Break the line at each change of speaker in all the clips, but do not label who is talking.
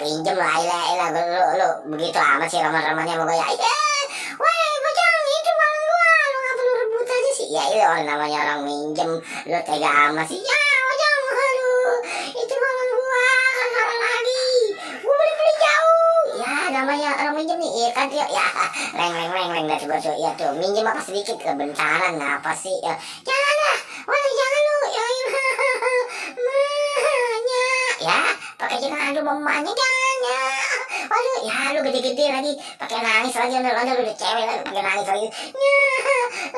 pinjem lah, ilah, lu begitu amat sih ramah-ramahnya mau gaya. Woi, bocang, itu balon gua, lu ngapa lu rebut aja sih? Ya itu orang namanya orang minjem, lu tega amat sih. Ya, bocang, aduh, itu balon gua, kan kapan lagi? Gua beli jauh. Ya, namanya orang minjem nih, iya kan dia, ya, reng dari bos, ya tuh, minjem apa sedikit kebentaran, apa sih? Ya, jangan lah, woi, jangan lu, ya, mahnya, ya, pakai jangan aduh mamanya jangan ya. Waduh, ya lu gede-gede lagi, pakai nangis lagi, lu udah cewek lagi, pakai nangis lagi. Ya,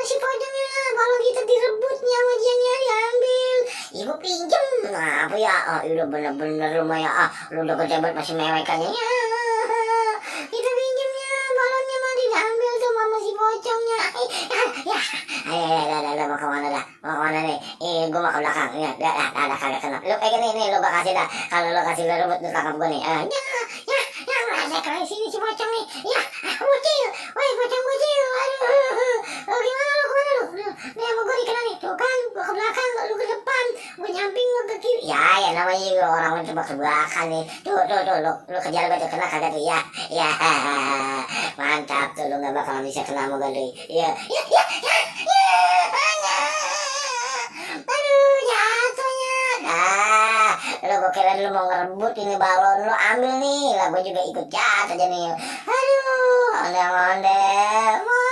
si pocongnya, kalau kita direbutnya sama dia diambil. Ibu pinjem, nah apa ya? Udah bener-bener lu mah ya, lu udah gede banget masih mewekannya. Ya, kita pinjemnya, balonnya mah diambil tuh mama si pocongnya. Ya, ayo, mau kemana dah? Mau kemana nih? Gua mau ke belakang. Ya, dah, kagak kena. Lu pegang nih, lu bakal kasih dah. Kalau lu kasih lu rebut, lu tangkap gua nih. Ya, ngerasa kayak sini si pocong nih. Ya, bocil. Woi, pocong bocil. Aduh, gimana lu, kemana lu? Nih, sama gua dikena nih. Tuh kan, gua ke belakang, lu ke depan. Gua nyamping, lu ke kiri. Ya, namanya juga orang coba ke belakang nih. Tuh, lu kejar gua tuh, kena kagak tuh. Ya, mantap tuh, lu gak bakal bisa kena sama gua tuh. Ya. Aduh, jatuhnya. Dah, lu kira lu mau ngerebut ini balon, lu ambil nih. Lah gua juga ikut jatuh aja nih. Aduh, ondel-ondel.